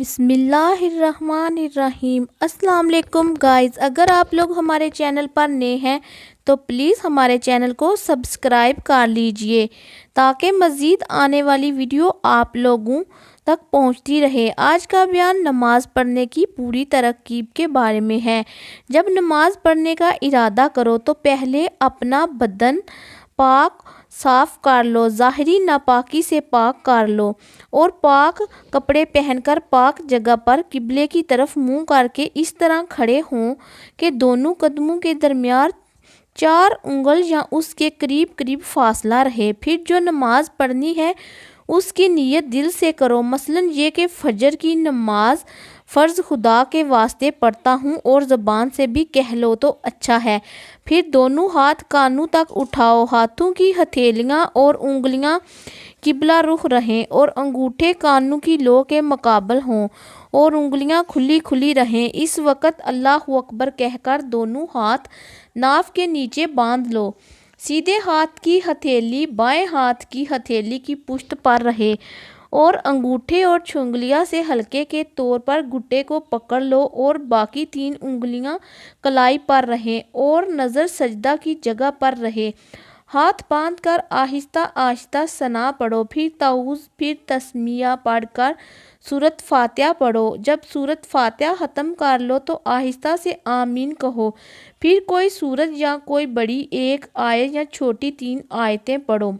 بسم اللہ الرحمن الرحیم۔ السلام علیکم گائز، اگر آپ لوگ ہمارے چینل پر نئے ہیں تو پلیز ہمارے چینل کو سبسکرائب کر لیجئے تاکہ مزید آنے والی ویڈیو آپ لوگوں تک پہنچتی رہے۔ آج کا بیان نماز پڑھنے کی پوری ترکیب کے بارے میں ہے۔ جب نماز پڑھنے کا ارادہ کرو تو پہلے اپنا بدن پاک صاف کر لو، ظاہری ناپاکی سے پاک کر لو اور پاک کپڑے پہن کر پاک جگہ پر قبلے کی طرف منہ کر کے اس طرح کھڑے ہوں کہ دونوں قدموں کے درمیان 4 انگل یا اس کے قریب فاصلہ رہے۔ پھر جو نماز پڑھنی ہے اس کی نیت دل سے کرو، مثلا یہ کہ فجر کی نماز فرض خدا کے واسطے پڑھتا ہوں، اور زبان سے بھی کہہ لو تو اچھا ہے۔ پھر دونوں ہاتھ کانوں تک اٹھاؤ، ہاتھوں کی ہتھیلیاں اور انگلیاں قبلہ رخ رہیں اور انگوٹھے کانوں کی لو کے مقابل ہوں اور انگلیاں کھلی رہیں۔ اس وقت اللہ اکبر کہہ کر دونوں ہاتھ ناف کے نیچے باندھ لو، سیدھے ہاتھ کی ہتھیلی بائیں ہاتھ کی ہتھیلی کی پشت پر رہے اور انگوٹھے اور چھنگلیاں سے ہلکے کے طور پر گھٹے کو پکڑ لو اور باقی 3 انگلیاں کلائی پر رہیں اور نظر سجدہ کی جگہ پر رہے۔ ہاتھ باندھ کر آہستہ آہستہ ثنا پڑھو، پھر تعوذ، پھر تسمیہ پڑھ کر سورۃ فاتحہ پڑھو۔ جب سورۃ فاتحہ ختم کر لو تو آہستہ سے آمین کہو، پھر کوئی سورت یا کوئی بڑی 1 آیت یا چھوٹی 3 آیتیں پڑھو۔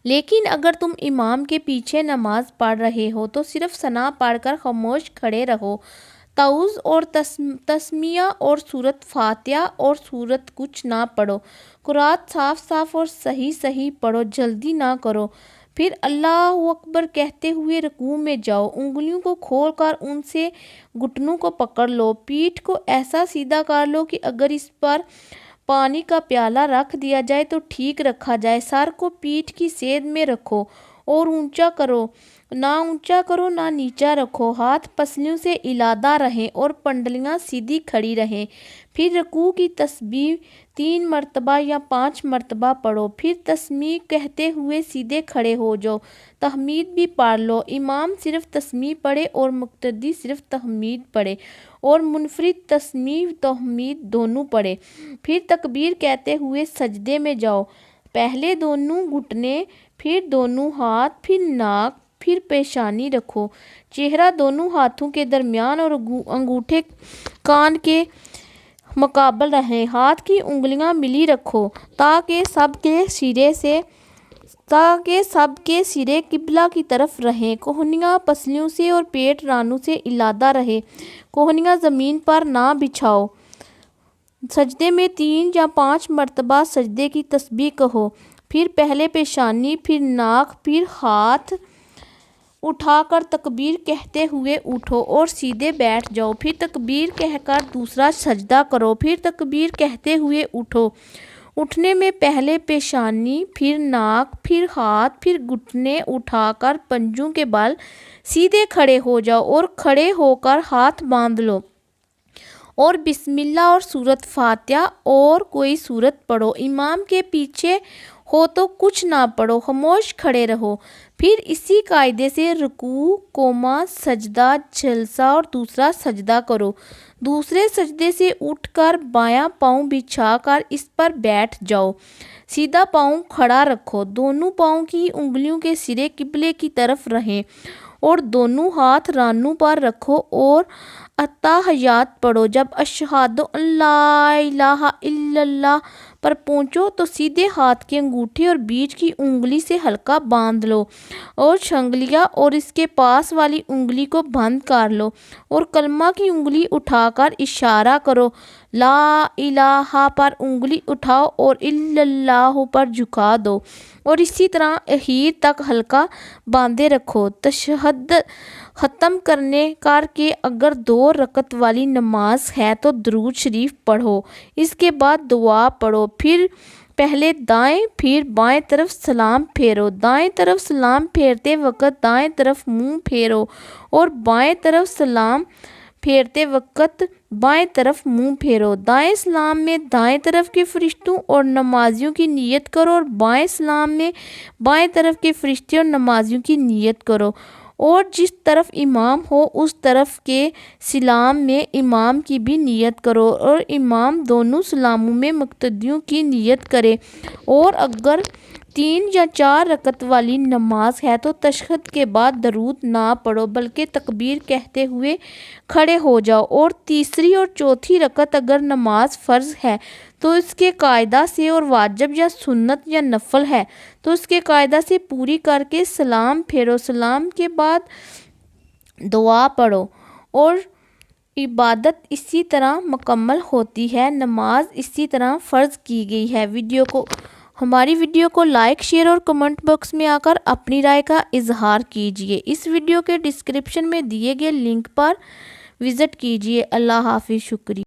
لیکن اگر تم امام کے پیچھے نماز پڑھ رہے ہو تو صرف ثنا پڑھ کر خاموش کھڑے رہو، تعوذ اور تسمیہ اور سورۃ فاتحہ اور سورت کچھ نہ پڑھو، قرأت صاف اور صحیح پڑھو، جلدی نہ کرو۔ پھر اللہ اکبر کہتے ہوئے رکوع میں جاؤ، انگلیوں کو کھول کر ان سے گھٹنوں کو پکڑ لو، پیٹھ کو ایسا سیدھا کر لو کہ اگر اس پر پانی کا پیالہ رکھ دیا جائے تو ٹھیک رکھا جائے۔ سر کو پیٹھ کی سیدھ میں رکھو اور نہ اونچا کرو نہ نیچا رکھو، ہاتھ پسلیوں سے علیحدہ رہیں اور پنڈلیاں سیدھی کھڑی رہیں۔ پھر رکوع کی تسبیح 3 مرتبہ یا 5 مرتبہ پڑھو، پھر تسبیح کہتے ہوئے سیدھے کھڑے ہو جاؤ، تحمید بھی پڑھ لو، امام صرف تسبیح پڑھے اور مقتدی صرف تحمید پڑھے اور منفرد تسبیح تحمید دونوں پڑھے۔ پھر تکبیر کہتے ہوئے سجدے میں جاؤ، پہلے دونوں گھٹنے، پھر دونوں ہاتھ، پھر ناک، پھر پیشانی رکھو، چہرہ دونوں ہاتھوں کے درمیان اور انگوٹھے کان کے مقابل رہیں، ہاتھ کی انگلیاں ملی رکھو تاکہ سب کے سرے قبلہ کی طرف رہیں، کوہنیاں پسلیوں سے اور پیٹ رانوں سے علیحدہ رہے، کوہنیاں زمین پر نہ بچھاؤ۔ سجدے میں 3 یا 5 مرتبہ سجدے کی تسبیح کہو، پھر پہلے پیشانی، پھر ناک، پھر ہاتھ اٹھا کر تکبیر کہتے ہوئے اٹھو اور سیدھے بیٹھ جاؤ، پھر تکبیر کہہ کر دوسرا سجدہ کرو، پھر تکبیر کہتے ہوئے اٹھو۔ اٹھنے میں پہلے پیشانی، پھر ناک، پھر ہاتھ، پھر گھٹنے اٹھا کر پنجوں کے بل سیدھے کھڑے ہو جاؤ اور کھڑے ہو کر ہاتھ باندھ لو اور بسم اللہ اور سورۃ فاتحہ اور کوئی سورت پڑھو۔ امام کے پیچھے ہو تو کچھ نہ پڑھو، خاموش کھڑے رہو۔ پھر اسی قاعدے سے رکوع، قوما، سجدہ، جلسہ اور دوسرا سجدہ کرو۔ دوسرے سجدے سے اٹھ کر بایاں پاؤں بچھا کر اس پر بیٹھ جاؤ، سیدھا پاؤں کھڑا رکھو، دونوں پاؤں کی انگلیوں کے سرے قبلے کی طرف رہیں اور دونوں ہاتھ رانوں پر رکھو اور اتحیات پڑھو۔ جب اشہد ان لا الہ الا اللہ پر پہنچو تو سیدھے ہاتھ کے انگوٹھے اور بیچ کی انگلی سے ہلکا باندھ لو اور چھنگلیاں اور اس کے پاس والی انگلی کو بند کر لو اور کلمہ کی انگلی اٹھا کر اشارہ کرو، لا الہ پر انگلی اٹھاؤ اور الا اللہ پر جھکا دو اور اسی طرح اخیر تک ہلکا باندھے رکھو۔ تشہد ختم کر کے اگر 2 رکعت والی نماز ہے تو درود شریف پڑھو، اس کے بعد دعا پڑھو، پھر پہلے دائیں پھر بائیں طرف سلام پھیرو، دائیں طرف سلام پھیرتے وقت دائیں طرف منہ پھیرو اور بائیں طرف سلام پھیرتے وقت بائیں طرف منہ پھیرو۔ دائیں سلام میں دائیں طرف کے فرشتوں اور نمازیوں کی نیت کرو اور بائیں سلام میں بائیں طرف کے فرشتے اور نمازیوں کی نیت کرو اور جس طرف امام ہو اس طرف کے سلام میں امام کی بھی نیت کرو، اور امام دونوں سلاموں میں مقتدیوں کی نیت کرے۔ اور اگر 3 یا 4 رکعت والی نماز ہے تو تشہد کے بعد درود نہ پڑھو بلکہ تکبیر کہتے ہوئے کھڑے ہو جاؤ۔ اور تیسری اور چوتھی رکعت اگر نماز فرض ہے تو اس کے قاعدہ سے، اور واجب یا سنت یا نفل ہے تو اس کے قاعدہ سے پوری کر کے سلام پھیرو۔ سلام کے بعد دعا پڑھو اور عبادت اسی طرح مکمل ہوتی ہے، نماز اسی طرح فرض کی گئی ہے۔ ہماری ویڈیو کو لائک، شیئر اور کمنٹ باکس میں آ کر اپنی رائے کا اظہار کیجیے۔ اس ویڈیو کے ڈسکرپشن میں دیے گئے لنک پر وزٹ کیجیے۔ اللہ حافظ، شکریہ۔